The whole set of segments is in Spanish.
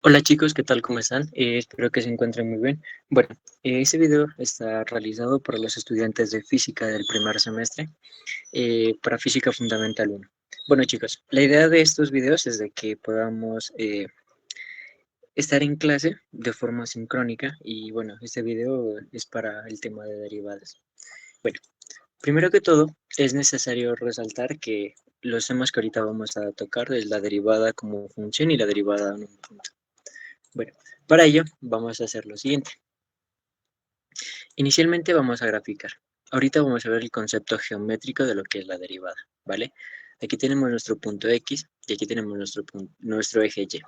Hola chicos, ¿qué tal? ¿Cómo están? Espero que se encuentren muy bien. Bueno, este video está realizado por los estudiantes de física del primer semestre para Física Fundamental 1. Bueno chicos, la idea de estos videos es de que podamos estar en clase de forma sincrónica y bueno, este video es para el tema de derivadas. Bueno, primero que todo es necesario resaltar que los temas que ahorita vamos a tocar es la derivada como función y la derivada en un punto. Bueno, para ello vamos a hacer lo siguiente. Inicialmente vamos a graficar. Ahorita vamos a ver el concepto geométrico de lo que es la derivada, ¿vale? Aquí tenemos nuestro punto X y aquí tenemos nuestro eje Y.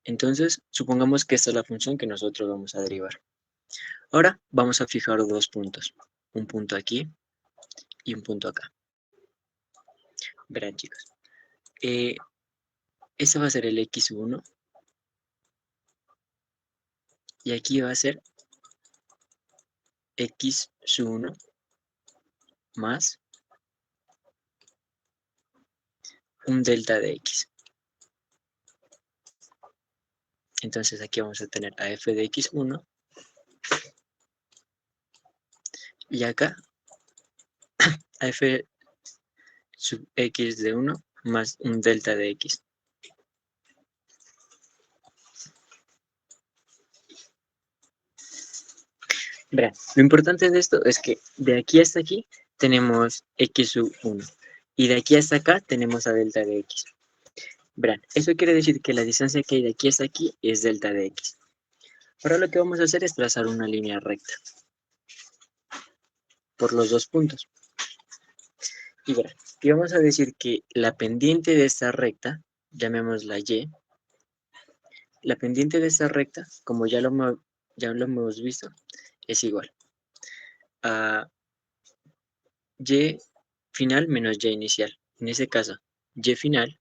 Entonces, supongamos que esta es la función que nosotros vamos a derivar. Ahora vamos a fijar dos puntos. Un punto aquí y un punto acá. Verán, chicos. Este va a ser el X1 y aquí va a ser X1 más un delta de X. Entonces aquí vamos a tener a f de X1 y acá a f sub x de 1 más un delta de x. Verán, lo importante de esto es que de aquí hasta aquí tenemos x sub 1 y de aquí hasta acá tenemos a delta de x. Verán, eso quiere decir que la distancia que hay de aquí hasta aquí es delta de x. Ahora lo que vamos a hacer es trazar una línea recta por los dos puntos. Y verán, y vamos a decir que la pendiente de esta recta, llamémosla y, la pendiente de esta recta, como ya lo hemos visto, es igual a y final menos y inicial. En ese caso, y final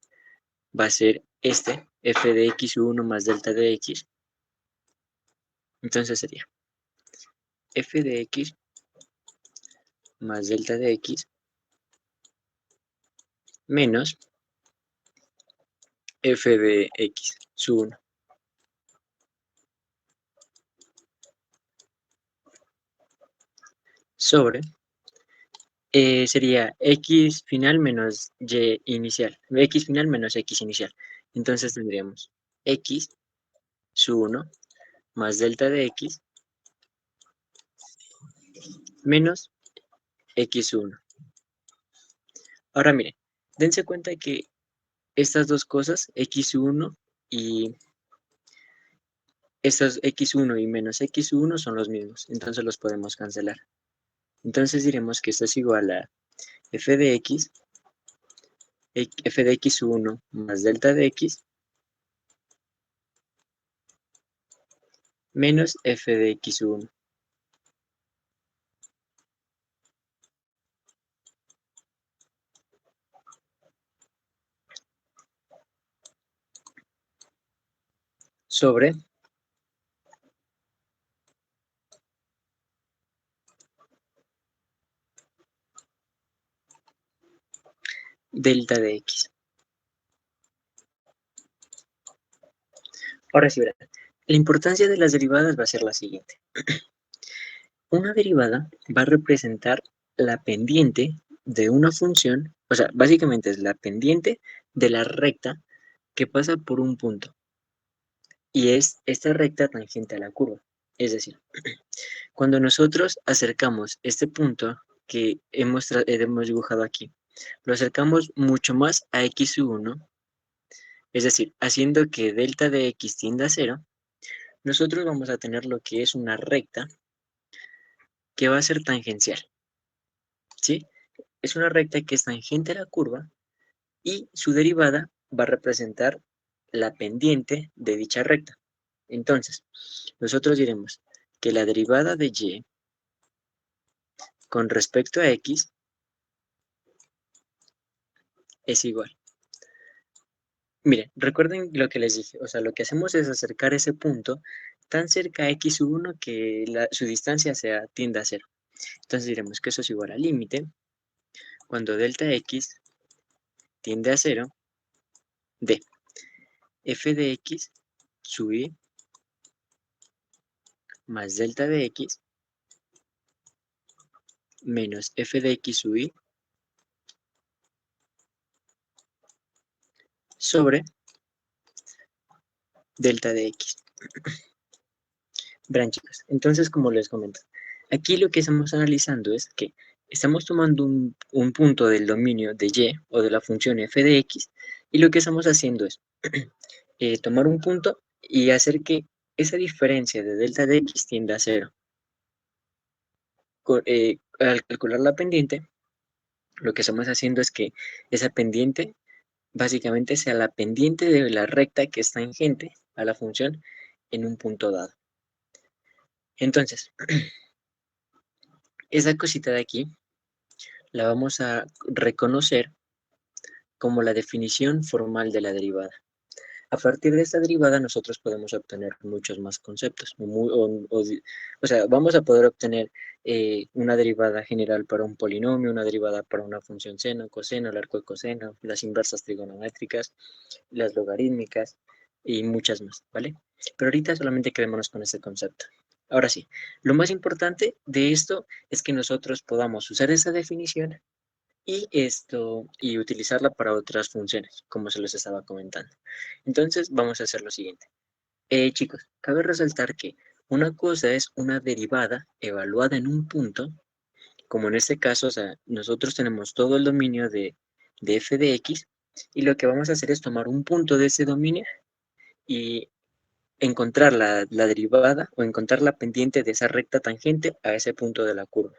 va a ser este, f de x1 más delta de x. Entonces sería f de x más delta de x menos f de x sub 1 sobre, sería x final menos y inicial, x final menos x inicial. Entonces tendríamos x sub 1 más delta de x menos x1. Ahora miren, dense cuenta que estas dos cosas, x1 y estos x1 y menos x1 son los mismos, entonces los podemos cancelar. Entonces diremos que esto es igual a f de x1 más delta de x menos f de x1 sobre delta de x. Ahora sí, verán, la importancia de las derivadas va a ser la siguiente. Una derivada va a representar la pendiente de una función, o sea, básicamente es la pendiente de la recta que pasa por un punto. Y es esta recta tangente a la curva. Es decir, cuando nosotros acercamos este punto que hemos dibujado aquí, lo acercamos mucho más a x1, es decir, haciendo que delta de x tienda a 0, nosotros vamos a tener lo que es una recta que va a ser tangencial, ¿sí? Es una recta que es tangente a la curva y su derivada va a representar la pendiente de dicha recta. Entonces, nosotros diremos que la derivada de y con respecto a x es igual. Miren, recuerden lo que les dije, o sea, lo que hacemos es acercar ese punto tan cerca a x1 que su distancia tiende a 0. Entonces diremos que eso es igual al límite cuando delta x tiende a 0 de f de x sub y más delta de x menos f de x sub y sobre delta de x. Verán, chicos, entonces, como les comento, aquí lo que estamos analizando es que estamos tomando un punto del dominio de y o de la función f de x, y lo que estamos haciendo es tomar un punto y hacer que esa diferencia de delta de x tienda a cero. Al calcular la pendiente, lo que estamos haciendo es que esa pendiente básicamente sea la pendiente de la recta que es tangente a la función en un punto dado. Entonces, esa cosita de aquí la vamos a reconocer como la definición formal de la derivada. A partir de esta derivada nosotros podemos obtener muchos más conceptos. O sea, vamos a poder obtener una derivada general para un polinomio, una derivada para una función seno, coseno, el arco de coseno, las inversas trigonométricas, las logarítmicas y muchas más, ¿vale? Pero ahorita solamente quedémonos con este concepto. Ahora sí, lo más importante de esto es que nosotros podamos usar esa definición y utilizarla para otras funciones, como se los estaba comentando. Entonces, vamos a hacer lo siguiente. Chicos, cabe resaltar que una cosa es una derivada evaluada en un punto, como en este caso, o sea, nosotros tenemos todo el dominio de f de x, y lo que vamos a hacer es tomar un punto de ese dominio y encontrar la derivada o encontrar la pendiente de esa recta tangente a ese punto de la curva.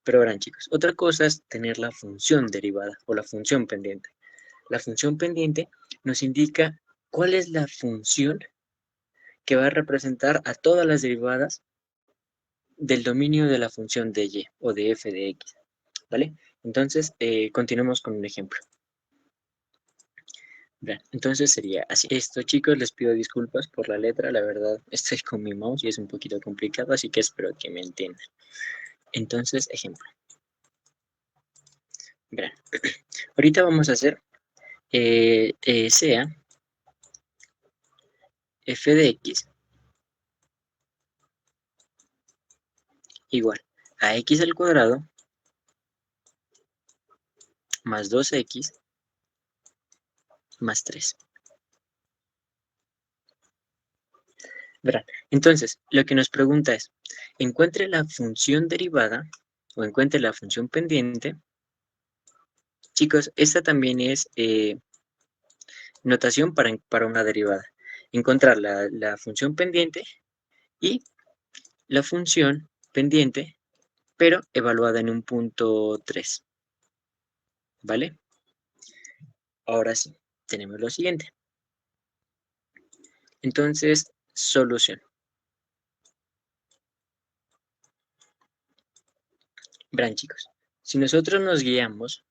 Pero verán, chicos, otra cosa es tener la función derivada o la función pendiente. La función pendiente nos indica cuál es la función que va a representar a todas las derivadas del dominio de la función de y o de f de x, ¿vale? Entonces, continuemos con un ejemplo. Bien, entonces sería así. Esto, chicos, les pido disculpas por la letra, la verdad, estoy con mi mouse y es un poquito complicado, así que espero que me entiendan. Entonces, ejemplo. Verán, ahorita vamos a hacer sea f de x igual a x al cuadrado más 2x más 3. Verán, entonces, lo que nos pregunta es, encuentre la función derivada o encuentre la función pendiente. Chicos, esta también es notación para una derivada. Encontrar la función pendiente y la función pendiente, pero evaluada en un punto 3. ¿Vale? Ahora sí, tenemos lo siguiente. Entonces, solución. Verán, chicos, si nosotros nos guiamos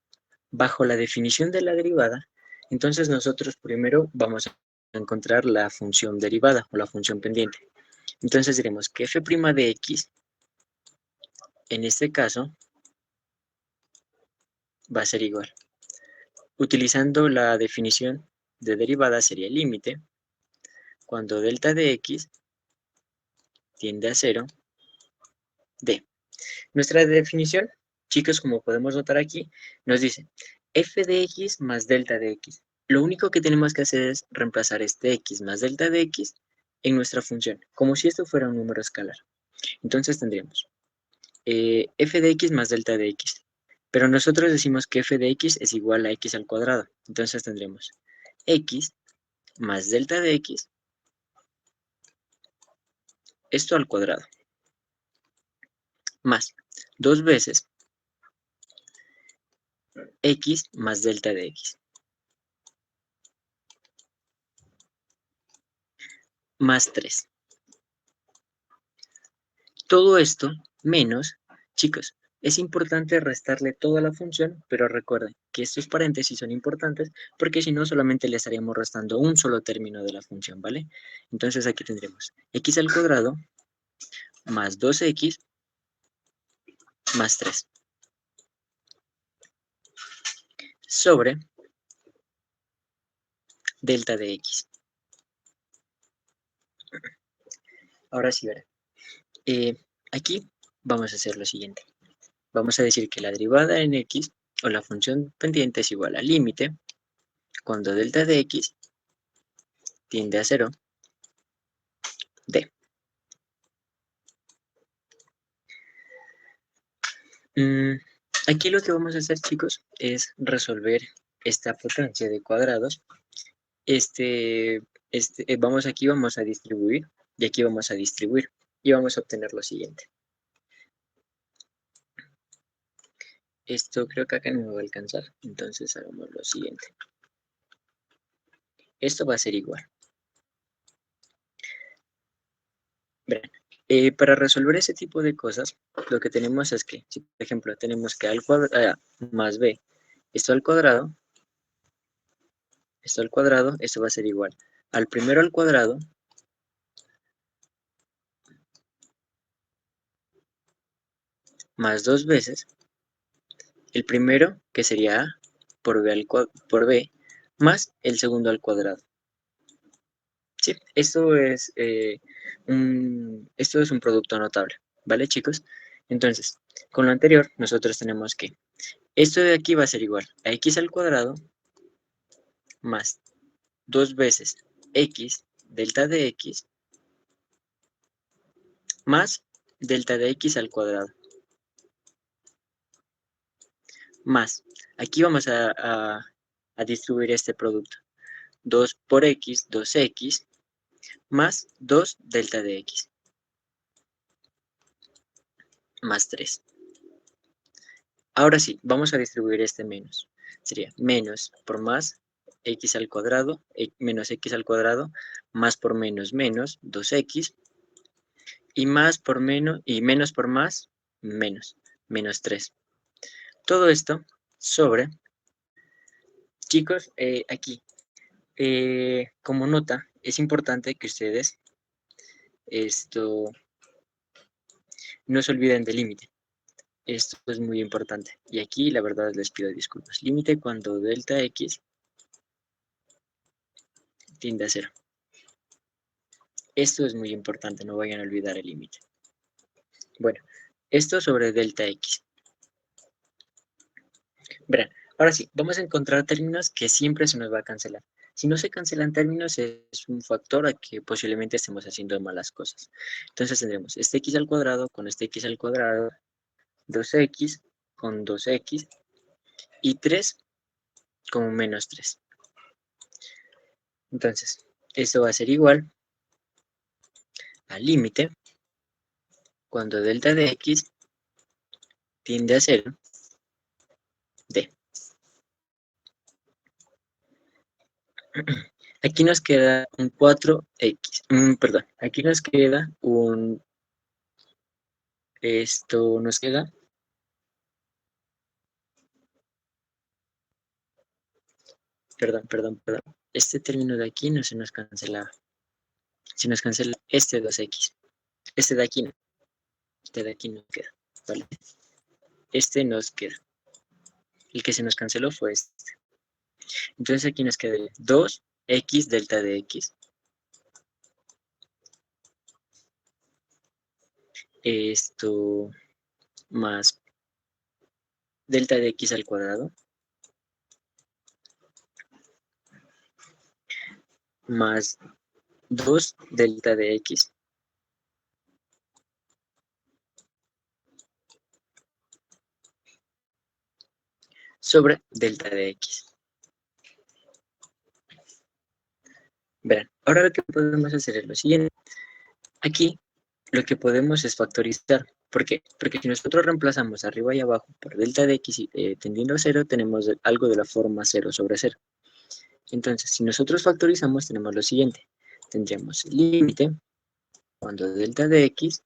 bajo la definición de la derivada, entonces nosotros primero vamos a encontrar la función derivada o la función pendiente. Entonces diremos que f' de x, en este caso, va a ser igual. Utilizando la definición de derivada sería el límite cuando delta de x tiende a 0 de. Nuestra definición, chicos, como podemos notar aquí, nos dice f de x más delta de x. Lo único que tenemos que hacer es reemplazar este x más delta de x en nuestra función, como si esto fuera un número escalar. Entonces tendríamos f de x más delta de x. Pero nosotros decimos que f de x es igual a x al cuadrado. Entonces tendremos x más delta de x, esto al cuadrado, más 2 veces x más delta de x, más 3. Todo esto menos, chicos, es importante restarle toda la función, pero recuerden que estos paréntesis son importantes porque si no solamente le estaríamos restando un solo término de la función, ¿vale? Entonces aquí tendremos x al cuadrado más 2x más 3 sobre delta de x. Ahora sí, verá. Aquí vamos a hacer lo siguiente. Vamos a decir que la derivada en x o la función pendiente es igual al límite cuando delta de x tiende a 0 de. Aquí lo que vamos a hacer, chicos, es resolver esta potencia de cuadrados. Aquí vamos a distribuir y aquí vamos a distribuir y vamos a obtener lo siguiente. Esto creo que acá no me va a alcanzar, entonces hagamos lo siguiente. Esto va a ser igual. Verán, para resolver ese tipo de cosas, lo que tenemos es que, si por ejemplo tenemos que A más B, esto al cuadrado, esto va a ser igual al primero al cuadrado más 2 veces el primero, que sería A, por B, más el segundo al cuadrado. ¿Sí? Esto es un producto notable, ¿vale, chicos? Entonces, con lo anterior, nosotros tenemos que esto de aquí va a ser igual a x al cuadrado más 2 veces x delta de x más delta de x al cuadrado. Más, aquí vamos a distribuir este producto. 2 por x, 2x, más 2 delta de x, más 3. Ahora sí, vamos a distribuir este menos. Sería menos por más x al cuadrado, menos x al cuadrado, más por menos, 2x, y más por menos, y menos por más, menos 3. Todo esto sobre, chicos, aquí, como nota, es importante que ustedes no se olviden del límite. Esto es muy importante. Y aquí la verdad les pido disculpas. Límite cuando delta x tiende a 0. Esto es muy importante, no vayan a olvidar el límite. Bueno, esto sobre delta x. Verán, ahora sí, vamos a encontrar términos que siempre se nos va a cancelar. Si no se cancelan términos, es un factor a que posiblemente estemos haciendo malas cosas. Entonces tendremos este x al cuadrado con este x al cuadrado, 2x con 2x y 3 con menos 3. Entonces, esto va a ser igual al límite cuando delta de x tiende a 0 de. Aquí nos queda un 4x, perdón, aquí nos queda esto nos queda, perdón, este término de aquí no se nos cancela, se nos cancela este 2x, este de aquí no, este de aquí no queda, ¿vale? Este nos queda, el que se nos canceló fue este. Entonces aquí nos queda 2x delta de x, esto más delta de x al cuadrado, más 2 delta de x sobre delta de x. Verán, ahora lo que podemos hacer es lo siguiente. Aquí lo que podemos es factorizar. ¿Por qué? Porque si nosotros reemplazamos arriba y abajo por delta de x tendiendo a 0, tenemos algo de la forma 0 sobre 0. Entonces, si nosotros factorizamos, tenemos lo siguiente. Tendríamos el límite cuando delta de x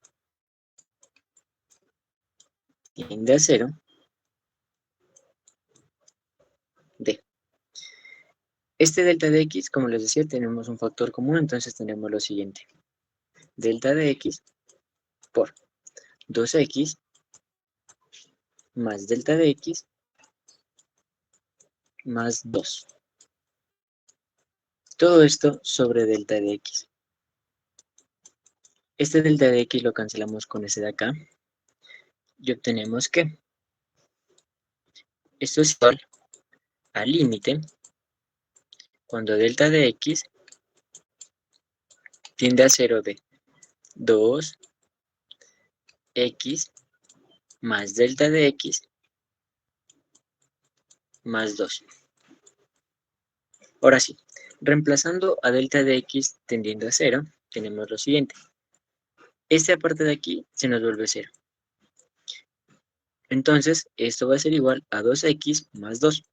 tiende a 0 de. Este delta de x, como les decía, tenemos un factor común, entonces tenemos lo siguiente. Delta de x por 2x más delta de x más 2. Todo esto sobre delta de x. Este delta de x lo cancelamos con ese de acá y obtenemos que esto es igual al límite cuando delta de x tiende a 0 de 2x más delta de x más 2. Ahora sí, reemplazando a delta de x tendiendo a 0, tenemos lo siguiente. Esta parte de aquí se nos vuelve 0. Entonces, esto va a ser igual a 2x más 2.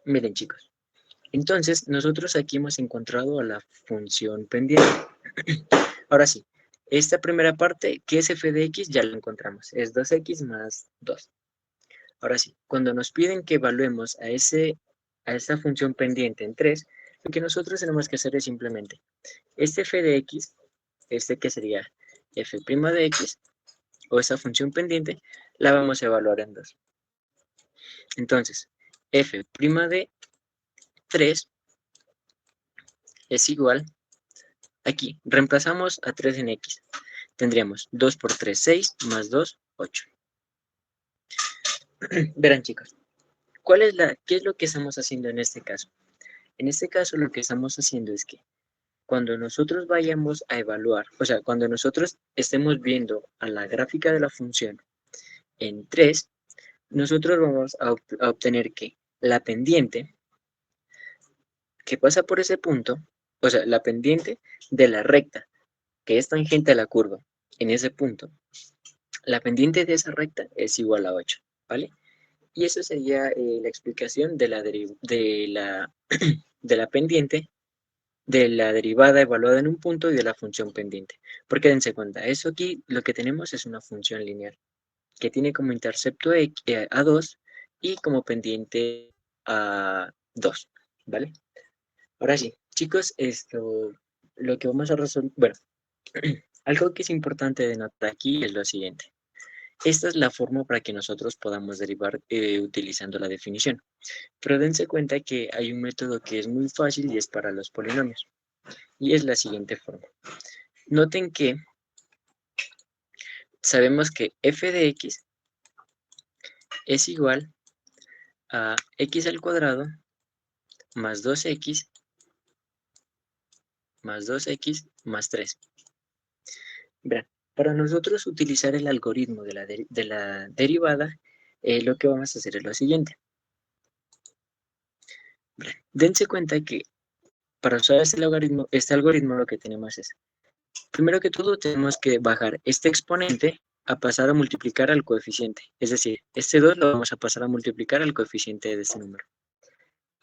Miren, chicos. Entonces, nosotros aquí hemos encontrado a la función pendiente. Ahora sí, esta primera parte, que es f de x, ya la encontramos. Es 2x más 2. Ahora sí, cuando nos piden que evaluemos a esta función pendiente en 3, lo que nosotros tenemos que hacer es simplemente, este f de x, este que sería f' de x, o esa función pendiente, la vamos a evaluar en 2. Entonces, f' de 3 es igual, aquí, reemplazamos a 3 en x. Tendríamos 2 por 3, 6, más 2, 8. Verán, chicos, ¿qué es lo que estamos haciendo en este caso? En este caso, lo que estamos haciendo es que cuando nosotros vayamos a evaluar, o sea, cuando nosotros estemos viendo a la gráfica de la función en 3, nosotros vamos a obtener que la pendiente que pasa por ese punto, o sea, la pendiente de la recta que es tangente a la curva en ese punto, la pendiente de esa recta es igual a 8, ¿vale? Y eso sería la explicación de de la pendiente, de la derivada evaluada en un punto y de la función pendiente. Porque dense cuenta, eso aquí lo que tenemos es una función lineal que tiene como intercepto a 2 y como pendiente a 2, ¿vale? Ahora sí, chicos, lo que vamos a resolver, bueno, algo que es importante de notar aquí es lo siguiente. Esta es la forma para que nosotros podamos derivar utilizando la definición. Pero dense cuenta que hay un método que es muy fácil y es para los polinomios. Y es la siguiente forma. Noten que sabemos que f de x es igual a x al cuadrado más 2x más 2x más 3. Verán, para nosotros utilizar el algoritmo de la derivada, lo que vamos a hacer es lo siguiente. Verán, dense cuenta que para usar este algoritmo lo que tenemos es, primero que todo tenemos que bajar este exponente a pasar a multiplicar al coeficiente. Es decir, este 2 lo vamos a pasar a multiplicar al coeficiente de este número.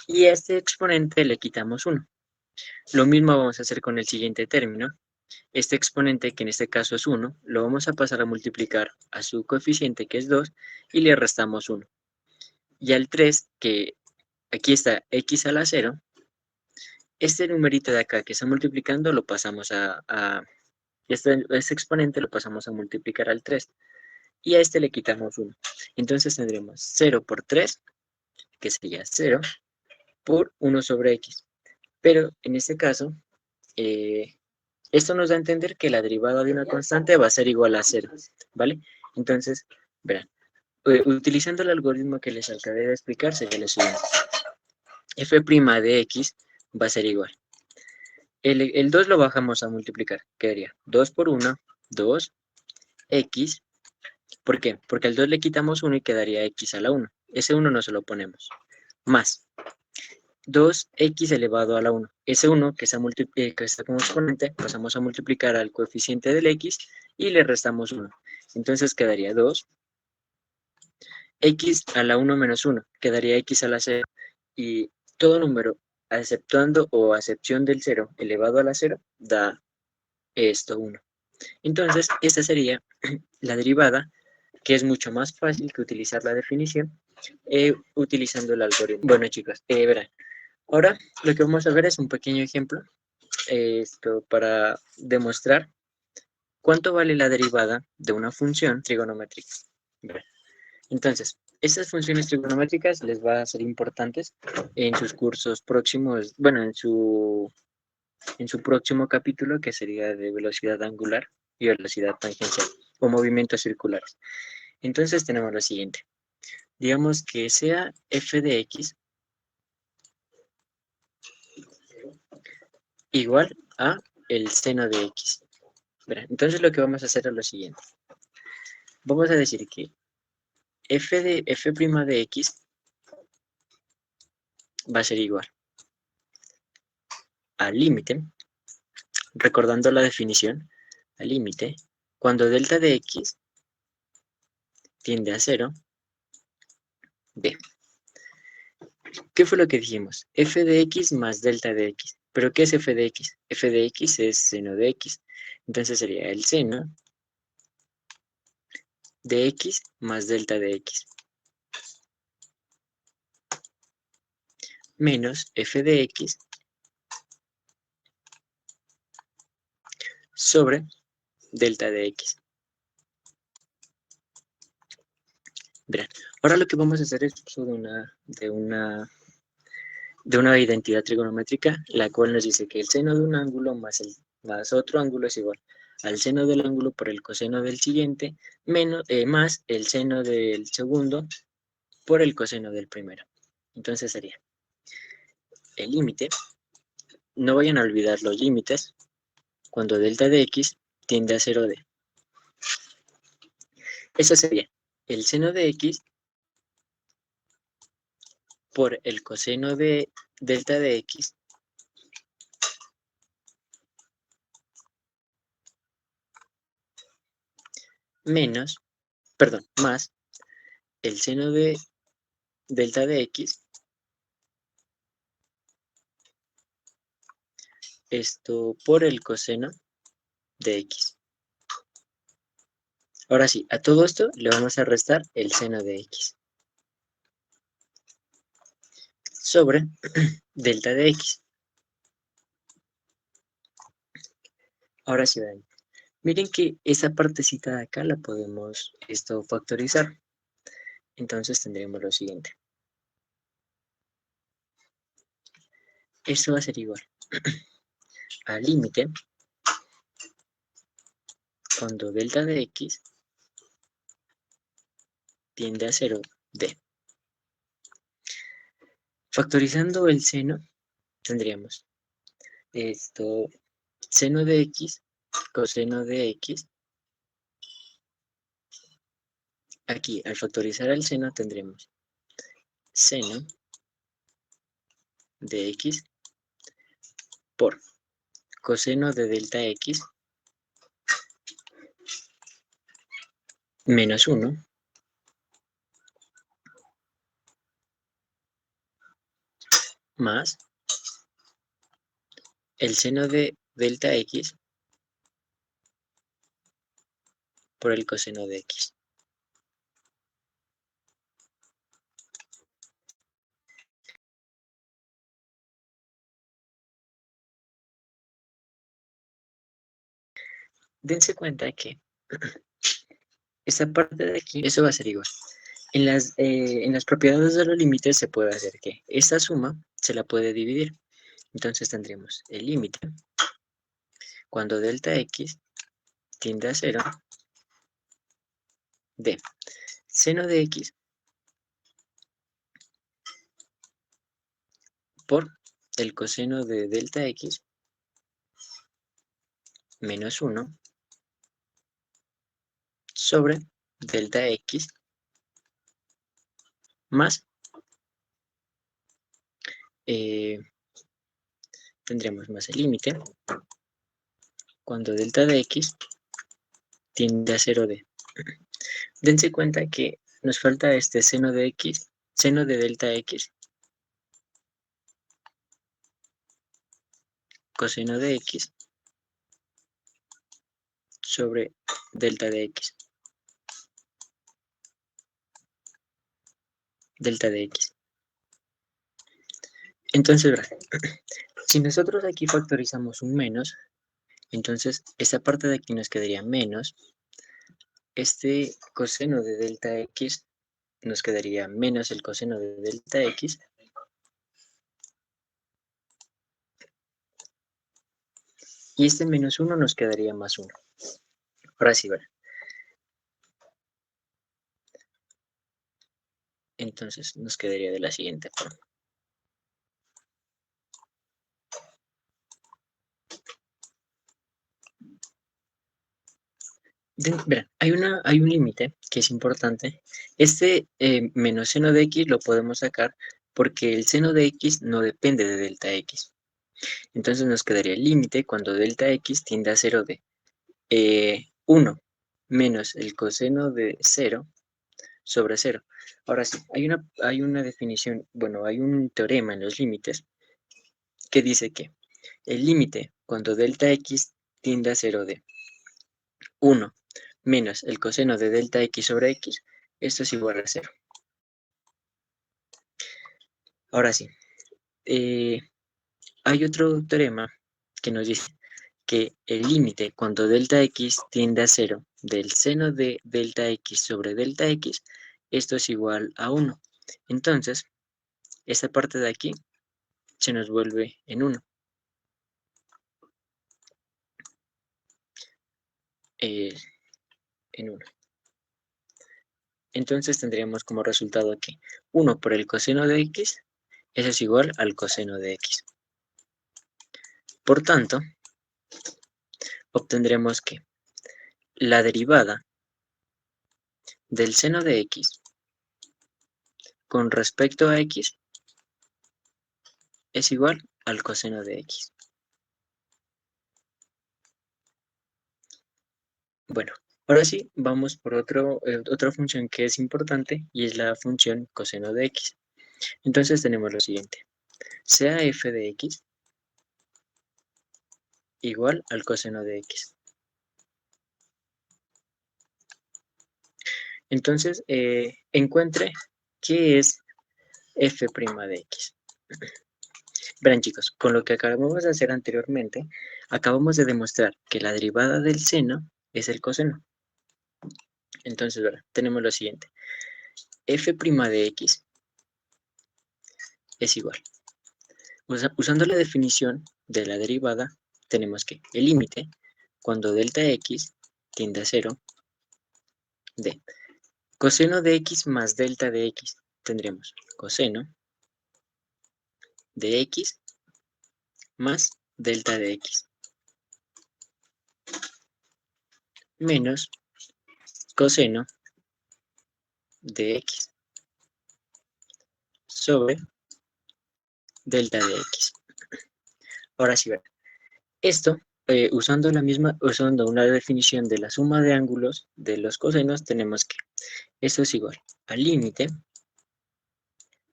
Y a este exponente le quitamos 1. Lo mismo vamos a hacer con el siguiente término. Este exponente, que en este caso es 1, lo vamos a pasar a multiplicar a su coeficiente, que es 2, y le restamos 1. Y al 3, que aquí está x a la 0, este numerito de acá que está multiplicando lo pasamos este exponente lo pasamos a multiplicar al 3. Y a este le quitamos 1. Entonces tendremos 0 por 3, que sería 0, por 1 sobre x. Pero en este caso, esto nos da a entender que la derivada de una constante va a ser igual a 0, ¿vale? Entonces, verán, utilizando el algoritmo que les acabé de explicar, sería lo siguiente. F' de x va a ser igual. El 2 lo bajamos a multiplicar, quedaría 2 por 1, 2x. ¿Por qué? Porque al 2 le quitamos 1 y quedaría x a la 1. Ese 1 no se lo ponemos. Más 2x elevado a la 1. Ese 1 que está como exponente, pasamos a multiplicar al coeficiente del x y le restamos 1. Entonces quedaría 2. X a la 1 menos 1, quedaría x a la 0. Y todo número aceptando o acepción del 0 elevado a la 0 da esto 1. Entonces, esta sería la derivada, que es mucho más fácil que utilizar la definición utilizando el algoritmo. Bueno, chicos, verán. Ahora lo que vamos a ver es un pequeño ejemplo para demostrar cuánto vale la derivada de una función trigonométrica. Entonces, estas funciones trigonométricas les va a ser importantes en sus cursos próximos, bueno, en su próximo capítulo, que sería de velocidad angular y velocidad tangencial o movimientos circulares. Entonces tenemos lo siguiente. Digamos que sea f de x igual a el seno de x. Entonces lo que vamos a hacer es lo siguiente. Vamos a decir que f' de x va a ser igual al límite, recordando la definición, al límite, cuando delta de x tiende a 0, b. ¿Qué fue lo que dijimos? F de x más delta de x. ¿Pero qué es f de x? F de x es seno de x. Entonces sería el seno de x más delta de x. Menos f de x sobre delta de x. Verán, ahora lo que vamos a hacer es uso de una identidad trigonométrica, la cual nos dice que el seno de un ángulo más otro ángulo es igual al seno del ángulo por el coseno del siguiente, más el seno del segundo por el coseno del primero. Entonces sería el límite, no vayan a olvidar los límites, cuando delta de x tiende a 0d. Eso sería el seno de x por el coseno de delta de x menos, perdón, más el seno de delta de x, esto por el coseno de x. Ahora sí, a todo esto le vamos a restar el seno de x sobre delta de x. Ahora sí, ven. Miren que esa partecita de acá la podemos factorizar. Entonces tendremos lo siguiente. Esto va a ser igual al límite cuando delta de x tiende a 0d. Factorizando el seno, tendríamos seno de x, coseno de x. Aquí, al factorizar el seno, tendremos seno de x por coseno de delta x menos 1 más el seno de delta x por el coseno de x. Dense cuenta que esta parte de aquí, eso va a ser igual. En las propiedades de los límites se puede hacer que esta suma se la puede dividir. Entonces tendríamos el límite cuando delta x tiende a 0 de seno de x por el coseno de delta x menos 1 sobre delta x más, tendremos más el límite cuando delta de x tiende a 0d. Dense cuenta que nos falta este seno de x, seno de delta x, coseno de x sobre delta de x, delta de x. Entonces, si nosotros aquí factorizamos un menos, entonces esa parte de aquí nos quedaría menos, este coseno de delta x nos quedaría menos el coseno de delta x Y este menos 1 nos quedaría más 1. Ahora sí, ¿verdad? Entonces nos quedaría de la siguiente forma. Verán, hay un límite que es importante. Este menos seno de x lo podemos sacar porque el seno de x no depende de delta x. Entonces nos quedaría el límite cuando delta x tiende a 0 de 1 menos el coseno de 0 sobre 0. Ahora sí, hay una definición, bueno, hay un teorema en los límites que dice que el límite cuando delta x tiende a 0 de 1 menos el coseno de delta x sobre x, esto es igual a 0. Ahora sí, hay otro teorema que nos dice que el límite cuando delta x tiende a 0 del seno de delta x sobre delta x, esto es igual a 1. Entonces, esta parte de aquí se nos vuelve en 1. En 1. Entonces tendríamos como resultado que 1 por el coseno de x, eso es igual al coseno de x. Por tanto, obtendremos que la derivada del seno de x con respecto a x es igual al coseno de x. Bueno, ahora sí, vamos por otra función que es importante y es la función coseno de x. Entonces tenemos lo siguiente. Sea f de x igual al coseno de x. Entonces, encuentre qué es f' de x. Verán chicos, con lo que acabamos de hacer anteriormente, acabamos de demostrar que la derivada del seno es el coseno. Entonces, verán, tenemos lo siguiente. F' de x es igual. Usando la definición de la derivada, tenemos que el límite, cuando delta x tiende a 0, de coseno de x más delta de x, tendremos coseno de x más delta de x, menos coseno de x sobre delta de x. Ahora sí, verán. Esto, usando una definición de la suma de ángulos de los cosenos, tenemos que esto es igual al límite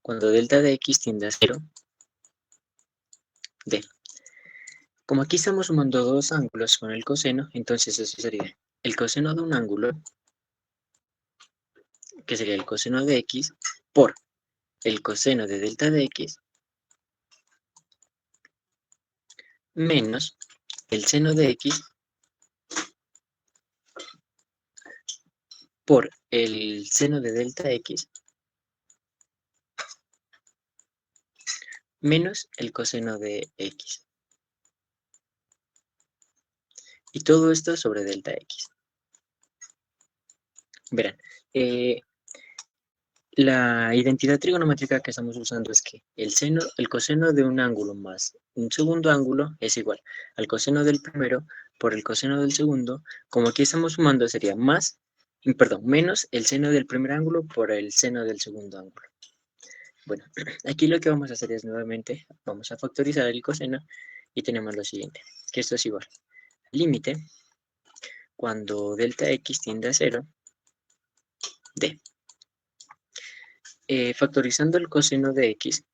cuando delta de x tiende a 0 de. Como aquí estamos sumando dos ángulos con el coseno, entonces eso sería el coseno de un ángulo, que sería el coseno de x, por el coseno de delta de x, menos el seno de x por el seno de delta x, menos el coseno de x. Y todo esto sobre delta x. Verán, la identidad trigonométrica que estamos usando es que el coseno de un ángulo más un segundo ángulo es igual al coseno del primero por el coseno del segundo. Como aquí estamos sumando, sería menos el seno del primer ángulo por el seno del segundo ángulo. Bueno, aquí lo que vamos a hacer es nuevamente, vamos a factorizar el coseno y tenemos lo siguiente, que esto es igual límite cuando delta x tiende a 0 de factorizando el coseno de x,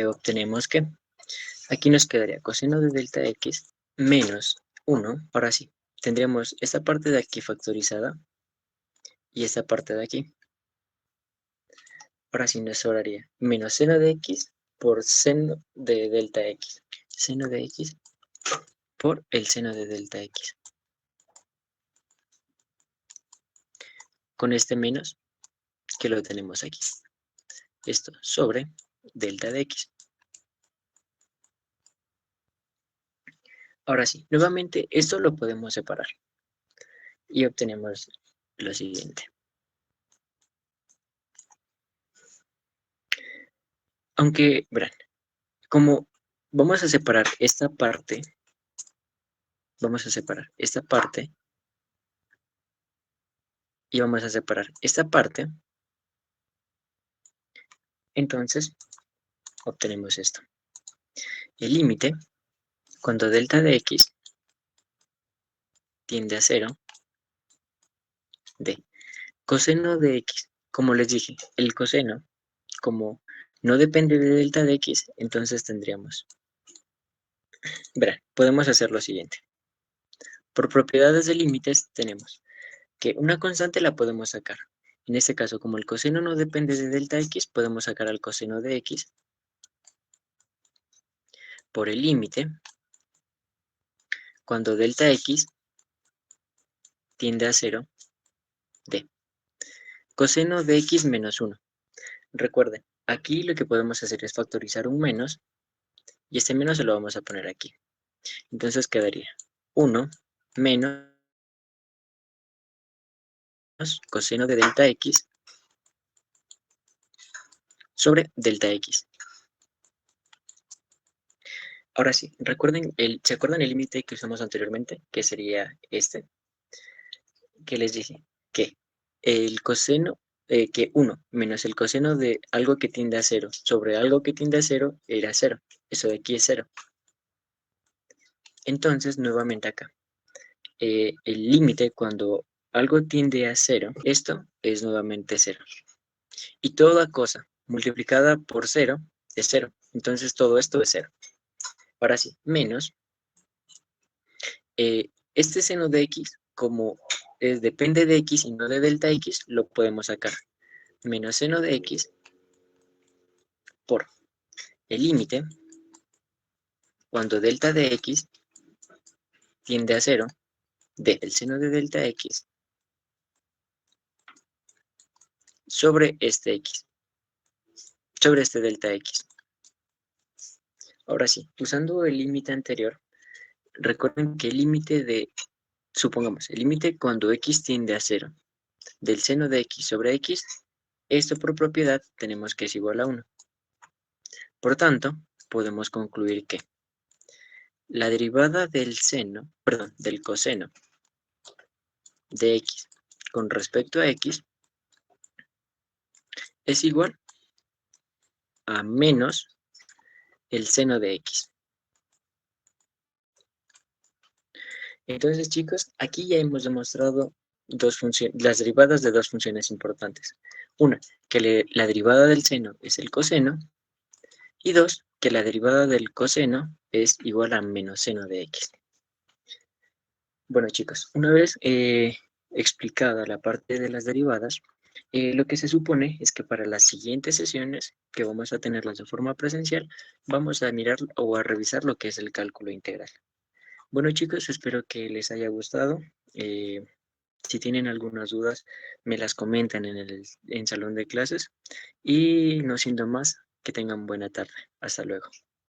obtenemos que aquí nos quedaría coseno de delta x menos 1. Ahora sí, tendríamos esta parte de aquí factorizada y esta parte de aquí. Ahora sí nos sobraría menos seno de x por seno de delta x. Seno de x por el seno de delta x. Con este menos que lo tenemos aquí. Esto sobre delta de x. Ahora sí, nuevamente esto lo podemos separar y obtenemos lo siguiente. Aunque, verán, como vamos a separar esta parte, y vamos a separar esta parte, entonces obtenemos esto. El límite, cuando delta de x tiende a 0, de coseno de x. Como les dije, el coseno, como no depende de delta de x, entonces tendríamos, verán, podemos hacer lo siguiente. Por propiedades de límites tenemos que una constante la podemos sacar. En este caso, como el coseno no depende de delta x, podemos sacar al coseno de x por el límite cuando delta x tiende a 0 de coseno de x menos 1. Recuerden, aquí lo que podemos hacer es factorizar un menos y este menos se lo vamos a poner aquí. Entonces quedaría 1 menos coseno de delta x sobre delta x. Ahora sí, recuerden, ¿se acuerdan el límite que usamos anteriormente? Que sería este, que les dije que el coseno, que 1 menos el coseno de algo que tiende a 0 sobre algo que tiende a 0 era 0. Eso de aquí es 0. Entonces, nuevamente acá, el límite cuando algo tiende a 0, esto es nuevamente 0. Y toda cosa multiplicada por 0 es 0. Entonces, todo esto es 0. Ahora sí, menos este seno de x, como depende de x y no de delta x, lo podemos sacar. Menos seno de x por el límite cuando delta de x tiende a 0 del seno de delta x sobre este x, sobre este delta x. Ahora sí, usando el límite anterior, recuerden que el límite de, supongamos, el límite cuando x tiende a 0 del seno de x sobre x, esto por propiedad tenemos que es igual a 1. Por tanto, podemos concluir que la derivada del seno, perdón, del coseno de x con respecto a x es igual a menos el seno de x. Entonces, chicos, aquí ya hemos demostrado las derivadas de dos funciones importantes. Una, que la derivada del seno es el coseno. Y dos, que la derivada del coseno es igual a menos seno de x. Bueno, chicos, una vez explicada la parte de las derivadas, lo que se supone es que para las siguientes sesiones, que vamos a tenerlas de forma presencial, vamos a mirar o a revisar lo que es el cálculo integral. Bueno, chicos, espero que les haya gustado. Si tienen algunas dudas, me las comentan en salón de clases. Y no siendo más, que tengan buena tarde. Hasta luego.